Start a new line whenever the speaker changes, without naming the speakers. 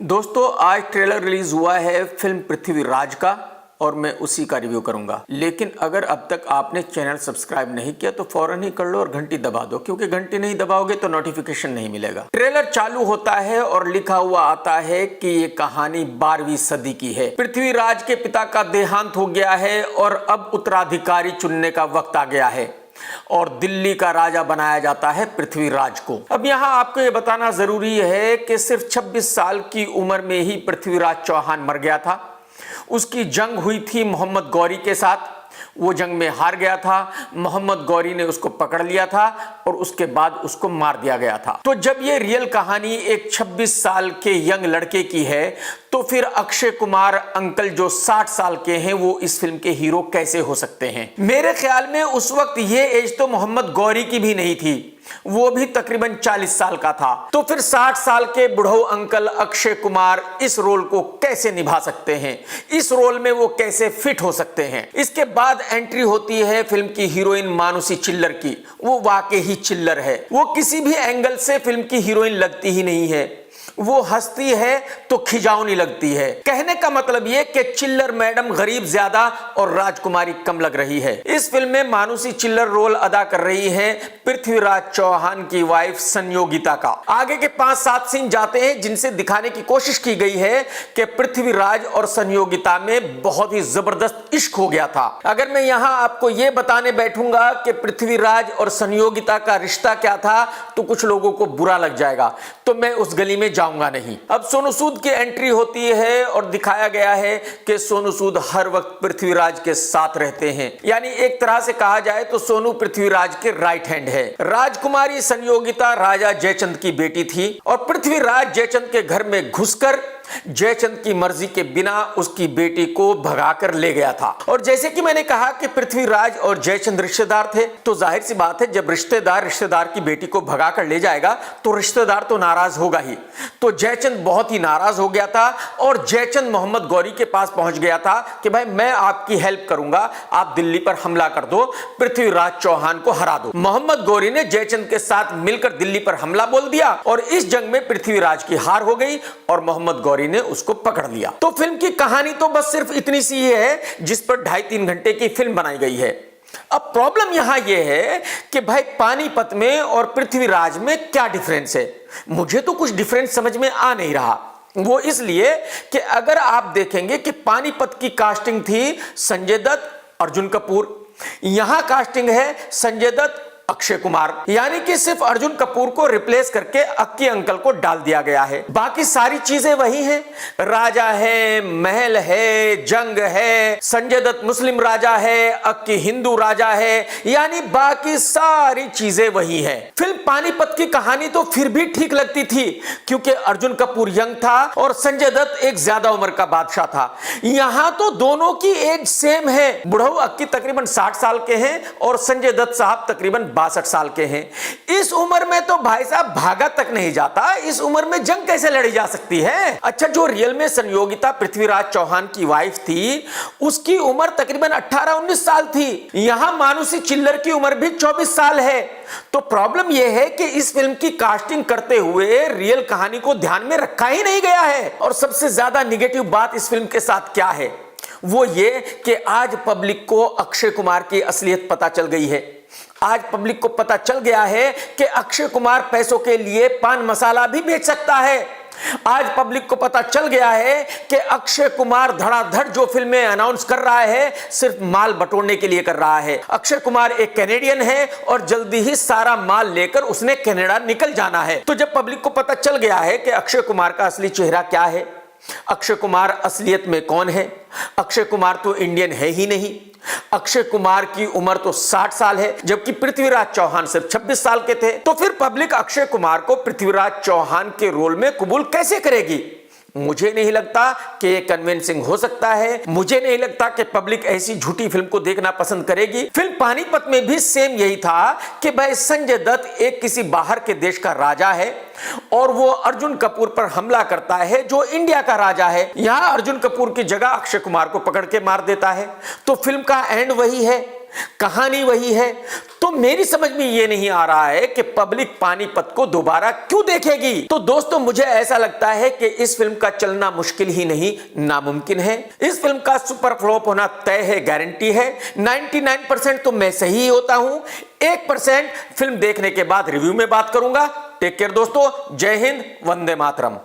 दोस्तों आज trailer release हुआ है फिल्म पृथ्वीराज का और मैं उसी का रिव्यू करूंगा। लेकिन अगर अब तक आपने चैनल सब्सक्राइब नहीं किया तो फौरन ही कर लो और घंटी दबा दो, क्योंकि घंटी नहीं दबाओगे तो नोटिफिकेशन नहीं मिलेगा। ट्रेलर चालू होता है और लिखा हुआ आता है कि ये कहानी 12वीं सदी की है। पृथ्वीराज के पिता का देहांत हो गया है और अब उत्तराधिकारी चुनने का वक्त आ गया है और दिल्ली का राजा बनाया जाता है पृथ्वीराज को। अब यहां आपको यह बताना जरूरी है कि सिर्फ 26 साल की उम्र में ही पृथ्वीराज चौहान मर गया था। उसकी जंग हुई थी मोहम्मद गौरी के साथ, वो जंग में हार गया था। मोहम्मद गौरी ने उसको पकड़ लिया था और उसके बाद उसको मार दिया गया था। तो जब ये रियल कहानी एक 26 साल के यंग लड़के की है तो फिर अक्षय कुमार अंकल जो 60 साल के हैं वो इस फिल्म के हीरो कैसे हो सकते हैं? मेरे ख्याल में उस वक्त ये एज तो मोहम्मद गौरी की भी नहीं थी, वो भी तकरीबन 40 साल का था। तो फिर 60 साल के बुढ़ऊ अंकल अक्षय कुमार इस रोल को कैसे निभा सकते हैं? इस रोल में वो कैसे फिट हो सकते हैं? इसके बाद एंट्री होती है फिल्म की हीरोइन मानुषी चिल्लर की। वो वाकई ही चिल्लर है, वो किसी भी एंगल से फिल्म की हीरोइन लगती ही नहीं है। वो हंसती है तो खिजावनी लगती है। कहने का मतलब यह कि चिल्लर मैडम गरीब ज्यादा और राजकुमारी कम लग रही है। इस फिल्म में मानुषी चिल्लर रोल अदा कर रही है पृथ्वीराज चौहान की वाइफ संयोगिता का। आगे के 5-7 सीन जाते हैं जिनसे दिखाने की कोशिश की गई है कि पृथ्वीराज और संयोगिता में बहुत ही जबरदस्त इश्क हो गया था। अगर मैं यहां आपको यह बताने बैठूंगा कि पृथ्वीराज और संयोगिता का रिश्ता क्या था तो कुछ लोगों को बुरा लग जाएगा, तो मैं उस गली में जाऊंगा नहीं। अब सोनू सूद की एंट्री होती है और दिखाया गया है कि सोनू सूद हर वक्त पृथ्वीराज के साथ रहते हैं, यानी एक तरह से कहा जाए तो सोनू पृथ्वीराज के राइट हैंड है। राजकुमारी संयोगिता राजा जयचंद की बेटी थी और पृथ्वीराज जयचंद के घर में घुसकर जयचंद की मर्जी के बिना उसकी बेटी को भगाकर ले गया था। और जैसे कि मैंने कहा कि पृथ्वीराज और जयचंद रिश्तेदार थे, तो जाहिर सी बात है जब रिश्तेदार की बेटी को भगाकर ले जाएगा तो रिश्तेदार तो नाराज होगा ही। तो जयचंद बहुत ही नाराज हो गया था और जयचंद मोहम्मद गौरी के पास पहुंच गया था कि भाई मैं आपकी हेल्प करूंगा, आप दिल्ली पर हमला कर दो, पृथ्वीराज चौहान को हरा दो। मोहम्मद गौरी ने जयचंद के साथ मिलकर दिल्ली पर हमला बोल दिया और इस जंग में पृथ्वीराज की हार हो गई और मोहम्मद गौरी ने उसको पकड़ लिया। तो फिल्म की कहानी तो बस सिर्फ इतनी सी है जिस पर 2.5-3 घंटे की फिल्म बनाई गई है। अब प्रॉब्लम यहां यह है कि भाई पानीपत में और पृथ्वीराज में क्या डिफरेंस है? मुझे तो कुछ डिफरेंस समझ में आ नहीं रहा। वो इसलिए कि अगर आप देखेंगे कि पानीपत की कास्टिंग थी संजय दत्त, अर्जुन कपूर, यहां कास्टिंग है संजय दत्त, अक्षय कुमार, यानी कि सिर्फ अर्जुन कपूर को रिप्लेस करके अक्की अंकल को डाल दिया गया है। बाकी सारी चीजें वही हैं, राजा है, महल है, जंग है, संजय दत्त मुस्लिम राजा है, अक्की हिंदू राजा है, यानी बाकी सारी चीजें वही हैं। फिल्म पानीपत की कहानी तो फिर भी ठीक लगती थी क्योंकि अर्जुन कपूर यंग था और संजय दत्त एक ज्यादा उम्र का बादशाह था। यहां तो दोनों की एज सेम है। बुढ़ऊ अक्की तकरीबन 60 साल के हैं और संजय दत्त साहब तकरीबन 62 साल के हैं। इस उम्र में तो भाई साहब भागा तक नहीं जाता, इस उम्र में जंग कैसे लड़ी जा सकती है? अच्छा, जो रियल में संयोगिता पृथ्वीराज चौहान की वाइफ थी उसकी उम्र तकरीबन 18-19 साल थी। यहां मानुषी चिल्लर की उम्र भी 24 साल है। तो प्रॉब्लम यह है कि इस फिल्म की कास्टिंग करते हुए रियल कहानी को ध्यान में रखा ही नहीं गया है। और सबसे ज्यादा निगेटिव बात इस फिल्म के साथ क्या है, वो ये कि आज पब्लिक को अक्षय कुमार की असलियत पता चल गई है। आज पब्लिक को पता चल गया है कि अक्षय कुमार पैसों के लिए पान मसाला भी बेच सकता है। आज पब्लिक को पता चल गया है कि अक्षय कुमार धड़ाधड़ जो फिल्में अनाउंस कर रहा है सिर्फ माल बटोरने के लिए कर रहा है। अक्षय कुमार एक कैनेडियन है और जल्दी ही सारा माल लेकर उसने कनाडा निकल जाना है। तो जब पब्लिक को पता चल गया है कि अक्षय कुमार का असली चेहरा क्या है, अक्षय कुमार असलियत में कौन है, अक्षय कुमार तो इंडियन है ही नहीं, अक्षय कुमार की उम्र तो 60 साल है जबकि पृथ्वीराज चौहान सिर्फ 26 साल के थे, तो फिर पब्लिक अक्षय कुमार को पृथ्वीराज चौहान के रोल में कबूल कैसे करेगी? मुझे नहीं लगता कि ये कन्विंसिंग हो सकता है। मुझे नहीं लगता कि पब्लिक ऐसी झूठी फिल्म को देखना पसंद करेगी। फिल्म पानीपत में भी सेम यही था कि भाई संजय दत्त एक किसी बाहर के देश का राजा है और वो अर्जुन कपूर पर हमला करता है जो इंडिया का राजा है। यहां अर्जुन कपूर की जगह अक्षय कुमार को पकड़ के मार देता है। तो फिल्म का एंड वही है कहानी वही है। तो मेरी समझ में ये नहीं आ रहा है कि पब्लिक पानीपत को दोबारा क्यों देखेगी। तो दोस्तों मुझे ऐसा लगता है कि इस फिल्म का चलना मुश्किल ही नहीं नामुमकिन है। इस फिल्म का सुपर फ्लॉप होना तय है, गारंटी है। 99% तो मैं सही होता हूं, 1% फिल्म देखने के बाद रिव्यू में बात करूंगा। टेक केयर दोस्तों, जय हिंद, वंदे मातरम।